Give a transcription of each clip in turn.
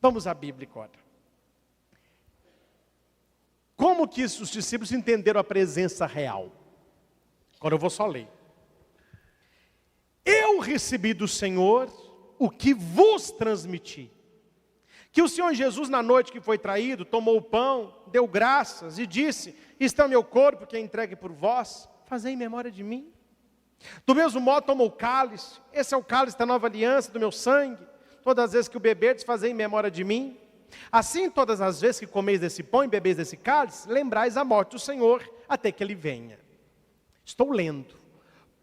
Vamos à Bíblia agora. Como que os discípulos entenderam a presença real? Agora eu vou só ler. Eu recebi do Senhor o que vos transmiti. Que o Senhor Jesus, na noite que foi traído, tomou o pão, deu graças e disse: isto é o meu corpo que é entregue por vós, fazei em memória de mim. Do mesmo modo tomou o cálice, esse é o cálice da nova aliança, do meu sangue. Todas as vezes que o beberdes, fazei em memória de mim. Assim, todas as vezes que comeis desse pão e bebeis desse cálice, lembrais a morte do Senhor, até que Ele venha. Estou lendo.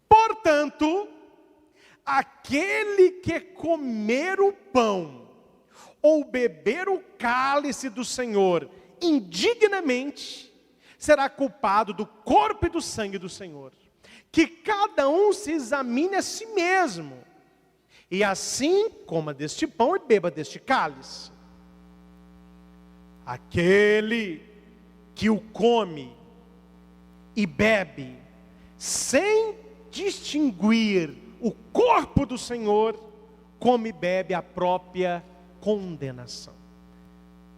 Portanto, aquele que comer o pão, ou beber o cálice do Senhor, indignamente, será culpado do corpo e do sangue do Senhor. Que cada um se examine a si mesmo, e assim coma deste pão e beba deste cálice. Aquele que o come e bebe, sem distinguir o corpo do Senhor, come e bebe a própria condenação.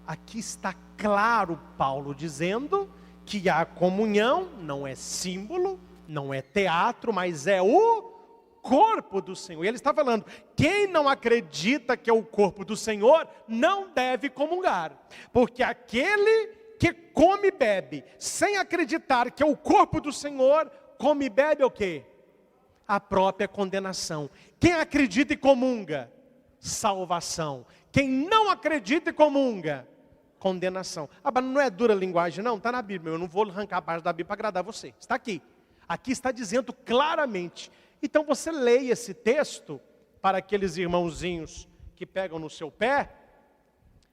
Aqui está claro Paulo dizendo que a comunhão não é símbolo, não é teatro, mas é o corpo do Senhor. E ele está falando, quem não acredita que é o corpo do Senhor, não deve comungar. Porque aquele que come e bebe, sem acreditar que é o corpo do Senhor, come e bebe o quê? A própria condenação. Quem acredita e comunga, salvação. Quem não acredita e comunga, condenação. Mas não é dura a linguagem não, está na Bíblia. Eu não vou arrancar a parte da Bíblia para agradar você. Está aqui. Aqui está dizendo claramente. Então você leia esse texto para aqueles irmãozinhos que pegam no seu pé,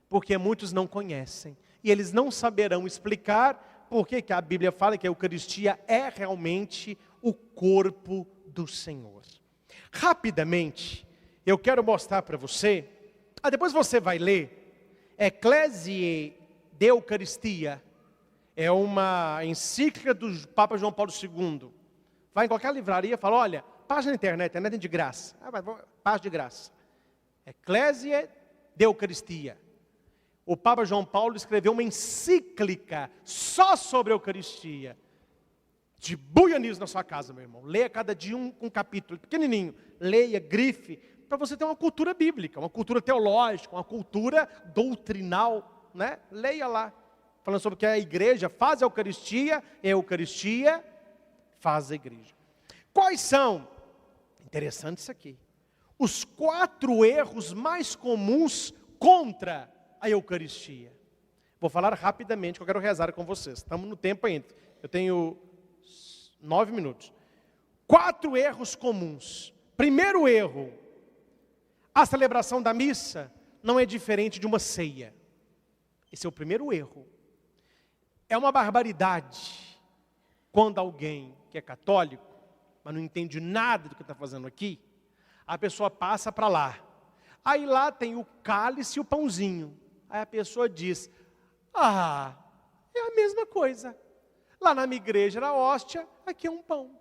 porque muitos não conhecem. E eles não saberão explicar por que a Bíblia fala que a Eucaristia é realmente o corpo do Senhor. Rapidamente, eu quero mostrar para você, depois você vai ler, Ecclesiae de Eucaristia, é uma encíclica do Papa João Paulo II. Vai em qualquer livraria e fala, olha, página na internet é de graça. Página de graça. Ecclesiae de Eucaristia. O Papa João Paulo escreveu uma encíclica só sobre a Eucaristia. Dibuia nisso na sua casa, meu irmão. Leia cada dia um capítulo pequenininho. Leia, grife, para você ter uma cultura bíblica, uma cultura teológica, uma cultura doutrinal, né? Leia lá, falando sobre que a igreja faz a Eucaristia, e a Eucaristia faz a igreja. Quais são, interessante isso aqui, os 4 erros mais comuns contra a Eucaristia? Vou falar rapidamente, que eu quero rezar com vocês. Estamos no tempo ainda. Eu tenho 9 minutos. 4 erros comuns. Primeiro erro, a celebração da missa não é diferente de uma ceia. Esse é o primeiro erro. É uma barbaridade quando alguém que é católico, mas não entende nada do que está fazendo aqui, a pessoa passa para lá. Aí lá tem o cálice e o pãozinho. Aí a pessoa diz, é a mesma coisa. Lá na minha igreja era hóstia, aqui é um pão.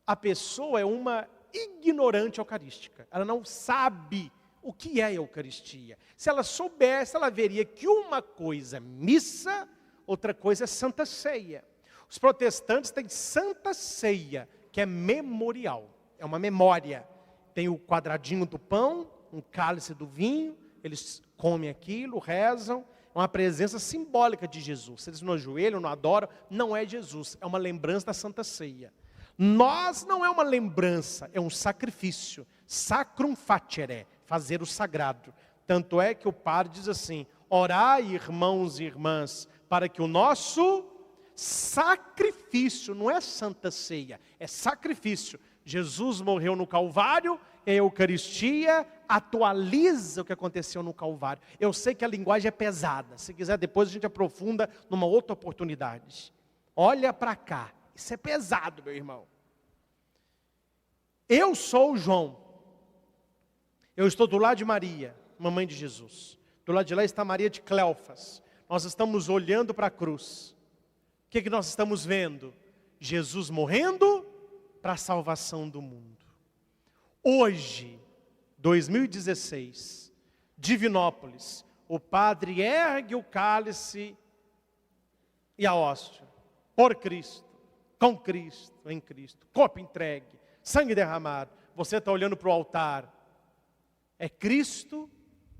A pessoa é uma ignorante eucarística. Ela não sabe o que é a Eucaristia. Se ela soubesse, ela veria que uma coisa é missa, outra coisa é Santa Ceia. Os protestantes têm Santa Ceia, que é memorial, é uma memória. Tem o quadradinho do pão, um cálice do vinho, eles comem aquilo, rezam. É uma presença simbólica de Jesus. Se eles não ajoelham, não adoram, não é Jesus, é uma lembrança da Santa Ceia. Nós não é uma lembrança, é um sacrifício. Sacrum facere, fazer o sagrado. Tanto é que o padre diz assim, orai, irmãos e irmãs, para que o nosso sacrifício, não é Santa Ceia, é sacrifício. Jesus morreu no Calvário, e a Eucaristia atualiza o que aconteceu no Calvário. Eu sei que a linguagem é pesada, se quiser depois a gente aprofunda numa outra oportunidade. Olha para cá, isso é pesado, meu irmão. Eu sou o João, eu estou do lado de Maria, mamãe de Jesus. Do lado de lá está Maria de Cleofas. Nós estamos olhando para a cruz. O que nós estamos vendo? Jesus morrendo para a salvação do mundo. Hoje, 2016, Divinópolis, o padre ergue o cálice e a hóstia, por Cristo, com Cristo, em Cristo, corpo entregue, sangue derramado. Você está olhando para o altar, é Cristo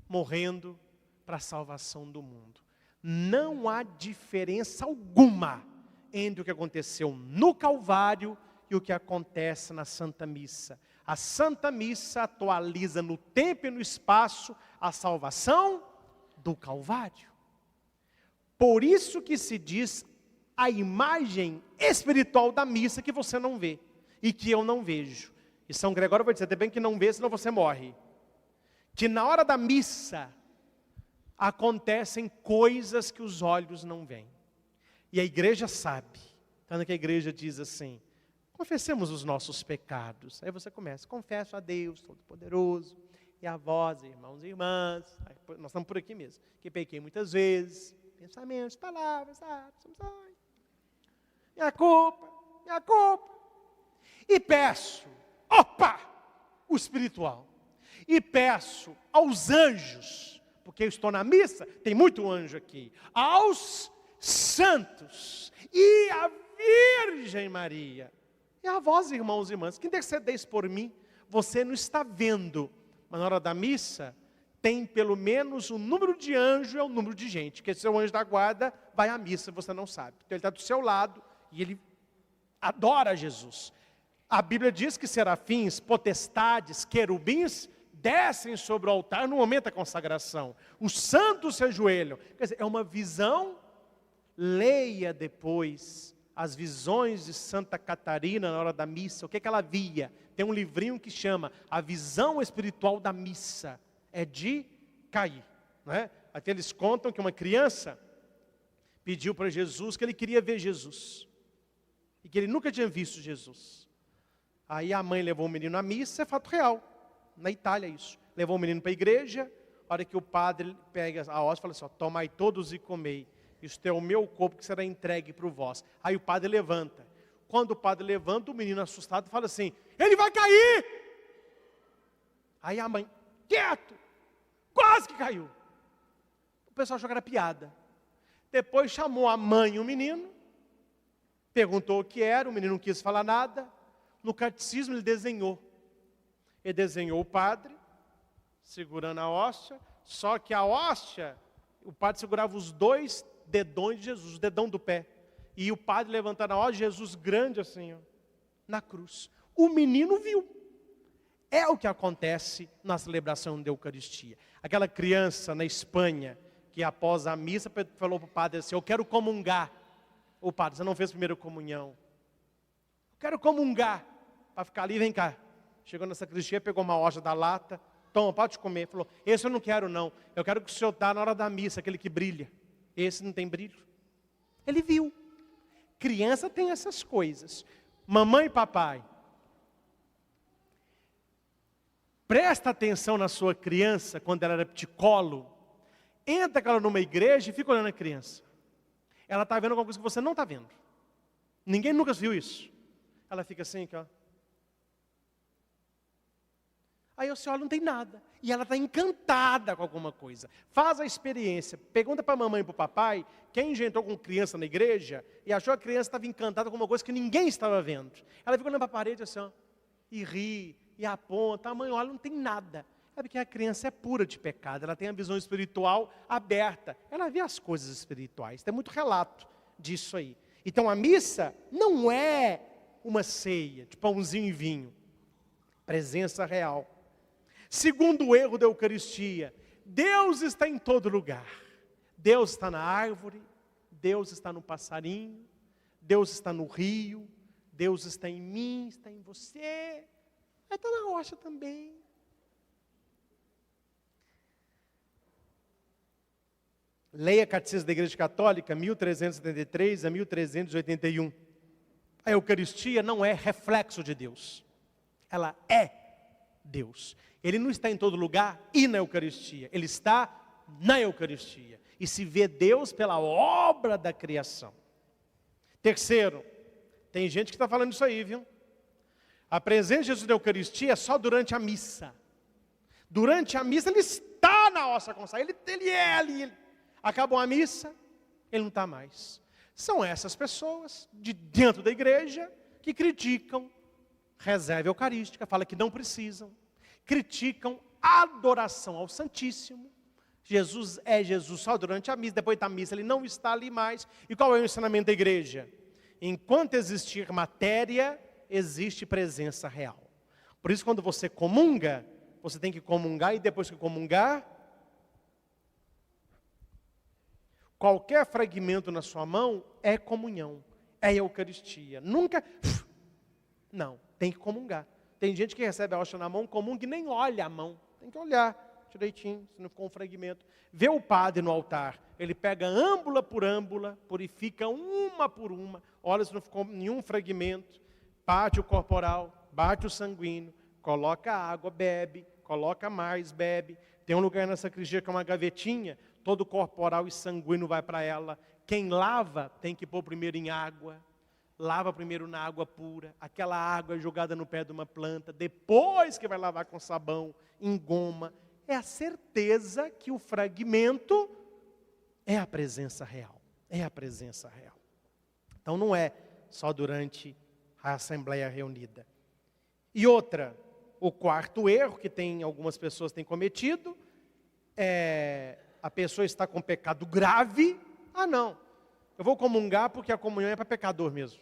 morrendo para a salvação do mundo. Não há diferença alguma entre o que aconteceu no Calvário e o que acontece na Santa Missa. A Santa Missa atualiza no tempo e no espaço a salvação do Calvário. Por isso que se diz a imagem espiritual da missa que você não vê e que eu não vejo. E São Gregório vai dizer, tem bem que não vê, senão você morre. Que na hora da missa acontecem coisas que os olhos não veem. E a igreja sabe. Tanto que a igreja diz assim, confessemos os nossos pecados. Aí você começa, confesso a Deus Todo-Poderoso, e a vós, irmãos e irmãs, nós estamos por aqui mesmo, que pequei muitas vezes, pensamentos, palavras, atos, emoções, minha culpa, e peço, o espiritual, e peço aos anjos, porque eu estou na missa, tem muito anjo aqui, aos santos, e a Virgem Maria, e a vós, irmãos e irmãs, que intercedeis por mim, você não está vendo, mas na hora da missa, tem pelo menos o número de anjo, é o número de gente, porque se é o anjo da guarda, vai à missa, você não sabe. Então ele está do seu lado, e ele adora Jesus. A Bíblia diz que serafins, potestades, querubins, descem sobre o altar no momento da consagração. Os santos se ajoelham. Quer dizer, é uma visão, leia depois as visões de Santa Catarina na hora da missa. O que ela via? Tem um livrinho que chama A Visão Espiritual da Missa. É de cair. Não é? Até eles contam que uma criança pediu para Jesus que ele queria ver Jesus. E que ele nunca tinha visto Jesus. Aí a mãe levou o menino à missa, é fato real. Na Itália isso. Levou o menino para a igreja, a hora que o padre pega a hóstia e fala assim, tomai todos e comei. Isto é o meu corpo que será entregue para vós. Aí o padre levanta. Quando o padre levanta, o menino assustado fala assim, ele vai cair! Aí a mãe, quieto! Quase que caiu. O pessoal achou que era piada. Depois chamou a mãe e o menino, perguntou o que era, o menino não quis falar nada. No catecismo ele desenhou. Ele desenhou o padre, segurando a hóstia, só que a hóstia, o padre segurava os dois dedões de Jesus, o dedão do pé. E o padre levantando a hóstia, Jesus grande assim, ó, na cruz. O menino viu. É o que acontece na celebração da Eucaristia. Aquela criança na Espanha, que após a missa falou para o padre assim, eu quero comungar. O padre, você não fez primeira comunhão. Eu quero comungar. Para ficar ali, vem cá. Chegou na sacristia, pegou uma hóstia da lata. Toma, pode comer. Falou, esse eu não quero não. Eu quero que o senhor dá na hora da missa, aquele que brilha. Esse não tem brilho. Ele viu. Criança tem essas coisas. Mamãe e papai, presta atenção na sua criança, quando ela era pticolo. Entra com ela numa igreja e fica olhando a criança. Ela está vendo alguma coisa que você não está vendo. Ninguém nunca viu isso. Ela fica assim, aqui, ó. Aí você olha, não tem nada. E ela está encantada com alguma coisa. Faz a experiência. Pergunta para a mamãe e para o papai, quem já entrou com criança na igreja e achou que a criança estava encantada com uma coisa que ninguém estava vendo. Ela fica olhando para a parede assim, ó, e ri, e aponta. A mãe olha, não tem nada. É porque a criança é pura de pecado. Ela tem a visão espiritual aberta. Ela vê as coisas espirituais. Tem muito relato disso aí. Então a missa não é uma ceia de pãozinho e vinho. Presença real. Segundo o erro da Eucaristia, Deus está em todo lugar. Deus está na árvore, Deus está no passarinho, Deus está no rio, Deus está em mim, está em você, está na rocha também. Leia Catecismo da Igreja Católica, 1373 a 1381. A Eucaristia não é reflexo de Deus, ela é Deus. Ele não está em todo lugar e na Eucaristia, ele está na Eucaristia. E se vê Deus pela obra da criação. Terceiro, tem gente que está falando isso aí, viu? A presença de Jesus na Eucaristia é só durante a missa. Durante a missa ele está está na ossa consacrada, ele é ali. Acabou a missa, ele não está mais. São essas pessoas de dentro da igreja que criticam reserva eucarística, falam que não precisam, criticam a adoração ao Santíssimo. Jesus é Jesus só durante a missa, depois da missa ele não está ali mais. E qual é o ensinamento da igreja? Enquanto existir matéria, existe presença real. Por isso, quando você comunga, você tem que comungar, e depois que comungar, qualquer fragmento na sua mão é comunhão, é eucaristia. Nunca, não, tem que comungar. Tem gente que recebe a hóstia na mão, comunga e nem olha a mão. Tem que olhar direitinho, se não ficou um fragmento. Vê o padre no altar, ele pega âmbula por âmbula, purifica uma por uma, olha se não ficou nenhum fragmento, bate o corporal, bate o sanguíneo, coloca água, bebe, coloca mais, bebe. Tem um lugar na sacristia que é uma gavetinha, todo corporal e sanguíneo vai para ela. Quem lava tem que pôr primeiro em água, lava primeiro na água pura, aquela água é jogada no pé de uma planta, depois que vai lavar com sabão, em goma. É a certeza que o fragmento é a presença real. É a presença real. Então não é só durante a assembleia reunida. E outra, o quarto erro que algumas pessoas têm cometido, a pessoa está com pecado grave. Ah não, eu vou comungar porque a comunhão é para pecador mesmo.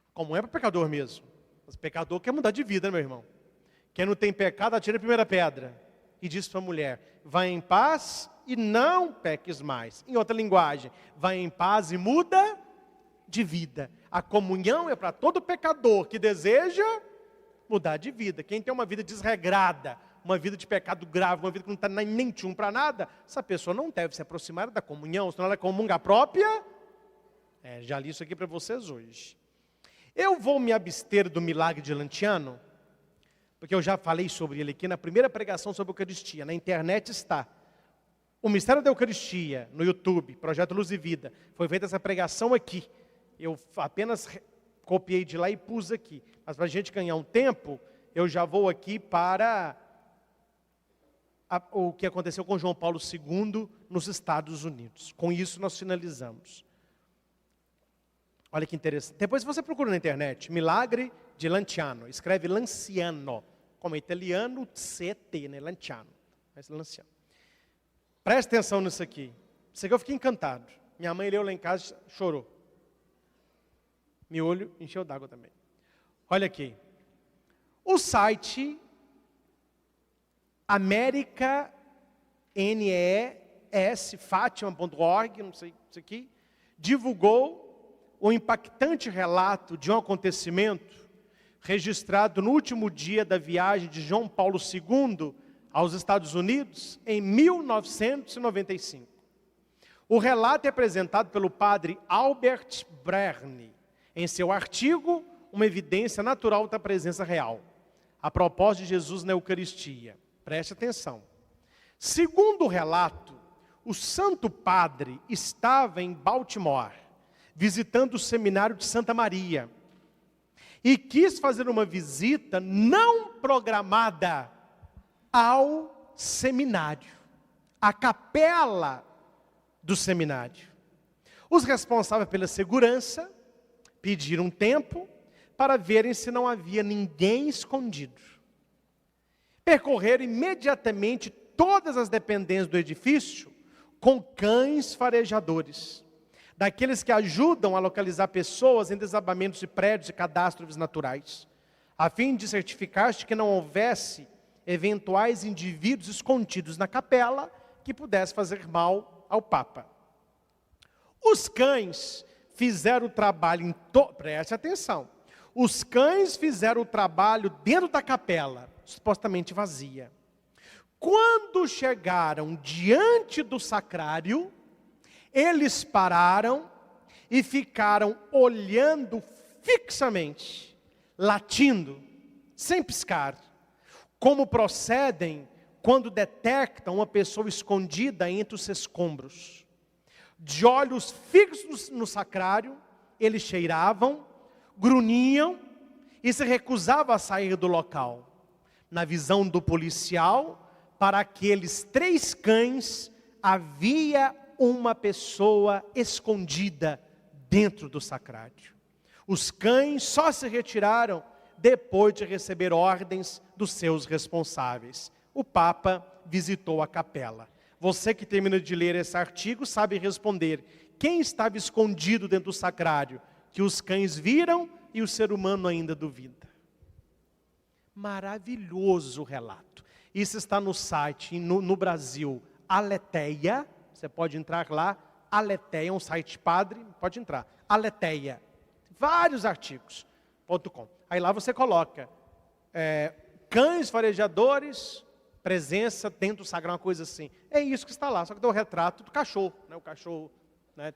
A comunhão é para pecador mesmo. Mas o pecador quer mudar de vida, meu irmão. Quem não tem pecado, atira a primeira pedra. E diz para a mulher, vai em paz e não peques mais. Em outra linguagem, vai em paz e muda de vida. A comunhão é para todo pecador que deseja mudar de vida. Quem tem uma vida desregrada, uma vida de pecado grave, uma vida que não está nem tchum para nada, essa pessoa não deve se aproximar da comunhão, senão ela é comunga própria. Já li isso aqui para vocês hoje. Eu vou me abster do milagre de Lanciano, porque eu já falei sobre ele aqui na primeira pregação sobre a Eucaristia. Na internet está. O Mistério da Eucaristia, no YouTube, Projeto Luz e Vida. Foi feita essa pregação aqui. Eu apenas copiei de lá e pus aqui. Mas para a gente ganhar um tempo, eu já vou aqui para o que aconteceu com João Paulo II nos Estados Unidos. Com isso nós finalizamos. Olha que interessante. Depois você procura na internet, Milagre de Lanciano. Escreve Lanciano, como é italiano, CT, né? Lanciano. Mas Lanciano. Presta atenção nisso aqui. Isso aqui eu fiquei encantado. Minha mãe leu lá em casa e chorou. Meu olho encheu d'água também. Olha aqui. O site americanes.fatima.org, não sei isso aqui, divulgou o impactante relato de um acontecimento registrado no último dia da viagem de João Paulo II aos Estados Unidos em 1995. O relato é apresentado pelo padre Albert Brerne em seu artigo Uma Evidência Natural da Presença Real, a propósito de Jesus na Eucaristia. Preste atenção. Segundo o relato, o Santo Padre estava em Baltimore, visitando o seminário de Santa Maria, e quis fazer uma visita não programada ao seminário, à capela do seminário. Os responsáveis pela segurança pediram tempo para verem se não havia ninguém escondido. Percorreram imediatamente todas as dependências do edifício com cães farejadores, daqueles que ajudam a localizar pessoas em desabamentos de prédios e catástrofes naturais, a fim de certificar-se que não houvesse eventuais indivíduos escondidos na capela que pudessem fazer mal ao Papa. Os cães fizeram o trabalho, preste atenção, os cães fizeram o trabalho dentro da capela, supostamente vazia. Quando chegaram diante do sacrário, eles pararam e ficaram olhando fixamente, latindo, sem piscar, como procedem quando detectam uma pessoa escondida entre os escombros. De olhos fixos no sacrário, eles cheiravam, grunhiam e se recusavam a sair do local. Na visão do policial, para aqueles 3 cães havia uma pessoa escondida dentro do sacrário. Os cães só se retiraram depois de receber ordens dos seus responsáveis. O Papa visitou a capela. Você que termina de ler esse artigo sabe responder. Quem estava escondido dentro do sacrário? Que os cães viram e o ser humano ainda duvida. Maravilhoso relato. Isso está no site, no Brasil, Aletheia. Você pode entrar lá. Aletheia é um site padre, pode entrar. Aletheia. Vários artigos.com. Aí lá você coloca cães farejadores, presença dentro do sagrado, uma coisa assim. É isso que está lá, só que tem o retrato do cachorro, né? O cachorro, né,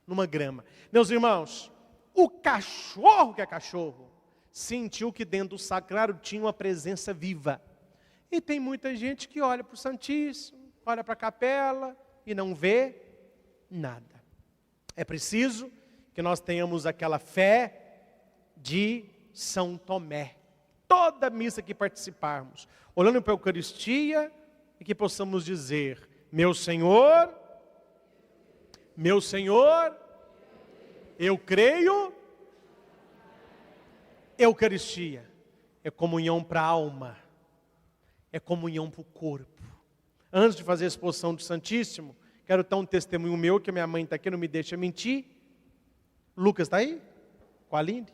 numa grama. Meus irmãos, o cachorro que é cachorro, sentiu que dentro do sacrário tinha uma presença viva. E tem muita gente que olha para o Santíssimo, olha para a capela e não vê nada. É preciso que nós tenhamos aquela fé de São Tomé. Toda missa que participarmos, olhando para a Eucaristia, e que possamos dizer: meu Senhor, eu creio. Eucaristia é comunhão para a alma, é comunhão para o corpo. Antes de fazer a exposição do Santíssimo, quero dar um testemunho meu, que a minha mãe está aqui, não me deixa mentir. Lucas está aí? Com a Aline?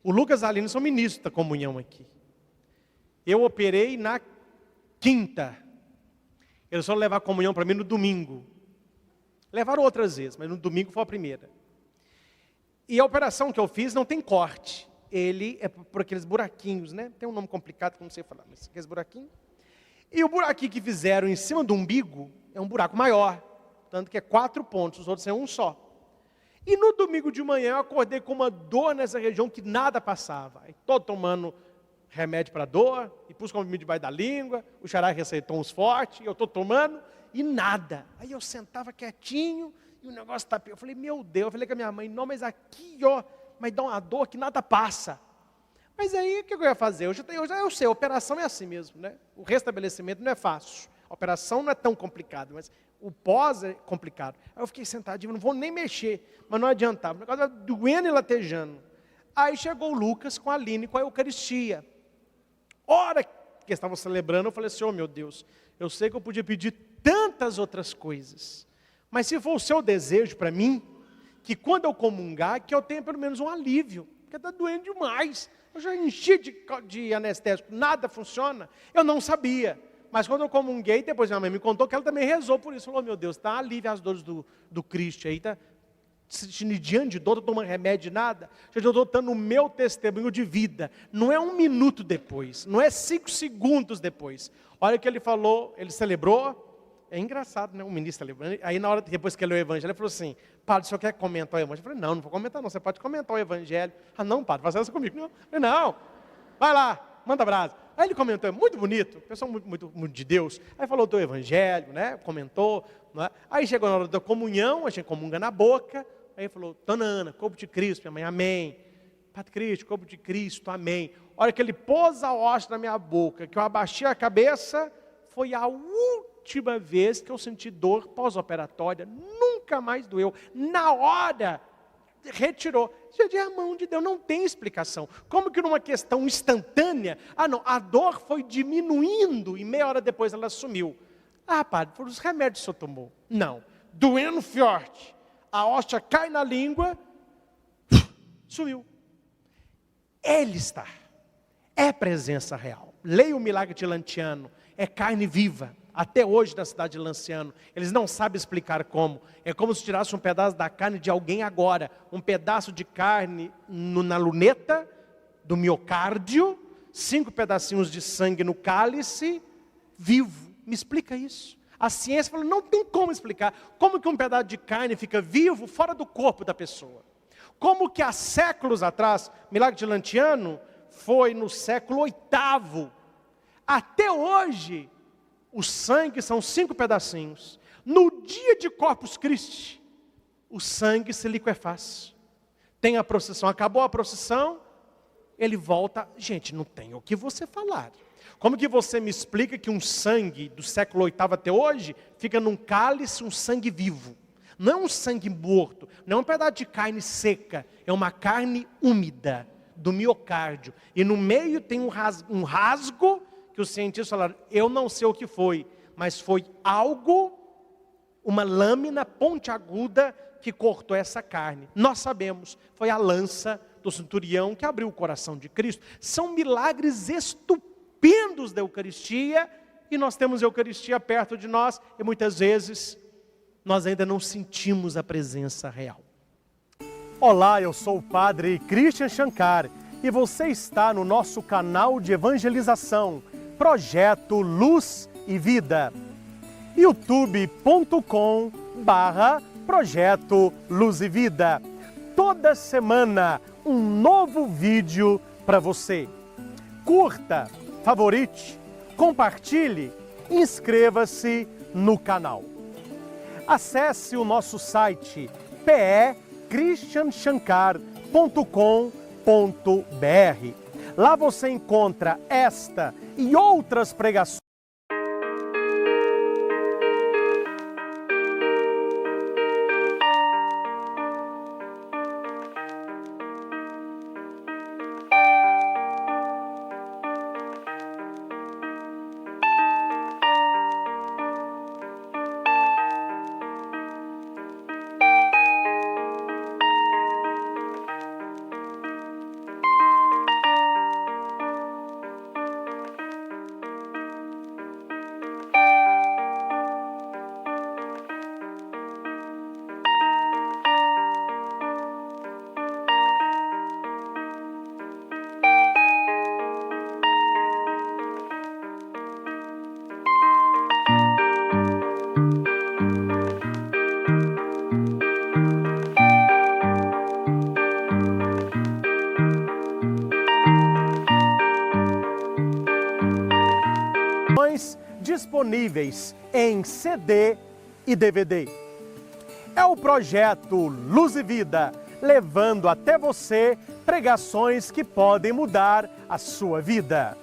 O Lucas e a Aline são ministros da comunhão aqui. Eu operei na quinta. Eles foram levar a comunhão para mim no domingo. Levaram outras vezes, mas no domingo foi a primeira. E a operação que eu fiz não tem corte. Ele é por aqueles buraquinhos, né? Tem um nome complicado que eu não sei falar, mas aqueles buraquinhos. E o buraquinho que fizeram em cima do umbigo é um buraco maior. Tanto que é 4 pontos, os outros é um só. E no domingo de manhã eu acordei com uma dor nessa região que nada passava. Aí todo tomando remédio para dor, e pus comprimido debaixo da língua, o xará receitou uns fortes, e eu estou tomando, e nada. Aí eu sentava quietinho, e o negócio tá... Eu falei, meu Deus, eu falei com a minha mãe, não, mas aqui, ó, mas dá uma dor que nada passa. Mas aí, o que eu ia fazer? Eu sei, a operação é assim mesmo, né? O restabelecimento não é fácil. A operação não é tão complicada, mas o pós é complicado. Aí eu fiquei sentadinho, não vou nem mexer, mas não adiantava. O negócio estava doendo e latejando. Aí chegou o Lucas com a Aline, com a Eucaristia. Hora que estavam celebrando, eu falei assim, oh meu Deus, eu sei que eu podia pedir tantas outras coisas, mas se for o seu desejo para mim, que quando eu comungar, que eu tenha pelo menos um alívio, porque está doendo demais. Eu já enchi de anestésico, nada funciona. Eu não sabia. Mas quando eu comunguei, depois minha mãe me contou que ela também rezou por isso. Falou, meu Deus, está alívio as dores do Cristo aí, está sentindo diante de dor, estou tomando remédio, nada. Já estou dando o meu testemunho de vida. Não é 1 minuto depois, não é 5 segundos depois. Olha o que ele falou, ele celebrou. É engraçado, né? O ministro celebrando. Aí na hora, depois que ele leu o evangelho, ele falou assim, padre, o senhor quer comentar o evangelho? Eu falei, não vou comentar não, você pode comentar o evangelho. Ah, não, padre, faça isso comigo. Não, eu falei, não, vai lá, manda brasa. Aí ele comentou, é muito bonito, pessoa muito de Deus. Aí falou do evangelho, né? Comentou. Não é? Aí chegou na hora da comunhão, a gente comunga na boca. Aí ele falou, Dona Ana, corpo de Cristo, minha mãe, amém. Padre Cristo, corpo de Cristo, amém. A hora que ele pôs a hóstia na minha boca, que eu abaixei a cabeça, foi a última vez que eu senti dor pós-operatória. Nunca mais doeu. Na hora, retirou. Gente, é a mão de Deus, não tem explicação. Como que numa questão instantânea, a dor foi diminuindo e meia hora depois ela sumiu. Ah, padre, foram os remédios que o senhor tomou. Não, doendo forte. A hóstia cai na língua, sumiu. Ele está. É presença real. Leia o milagre de Lanciano. É carne viva. Até hoje na cidade de Lanciano. Eles não sabem explicar como. É como se tirasse um pedaço da carne de alguém agora. Um pedaço de carne na luneta, do miocárdio. 5 pedacinhos de sangue no cálice. Vivo. Me explica isso. A ciência falou, não tem como explicar. Como que um pedaço de carne fica vivo fora do corpo da pessoa? Como que há séculos atrás, milagre de Lanciano, foi no século VIII. Até hoje, o sangue são 5 pedacinhos. No dia de Corpus Christi, o sangue se liquefaz. Tem a procissão, acabou a procissão, ele volta. Gente, não tem o que você falar. Como que você me explica que um sangue do século VIII até hoje fica num cálice, um sangue vivo? Não é um sangue morto, não é um pedaço de carne seca, é uma carne úmida do miocárdio. E no meio tem um rasgo que os cientistas falaram, eu não sei o que foi, mas foi algo, uma lâmina pontiaguda que cortou essa carne. Nós sabemos, foi a lança do centurião que abriu o coração de Cristo. São milagres estupendos da Eucaristia, e nós temos a Eucaristia perto de nós, e muitas vezes nós ainda não sentimos a presença real. Olá, eu sou o Padre Christian Shankar e você está no nosso canal de evangelização, Projeto Luz e Vida. youtube.com/Projeto Luz e Vida. Toda semana um novo vídeo para você. Curta, favorite, compartilhe, inscreva-se no canal. Acesse o nosso site christianshankar.com.br. Lá você encontra esta e outras pregações. Disponíveis em CD e DVD. É o projeto Luz e Vida, levando até você pregações que podem mudar a sua vida.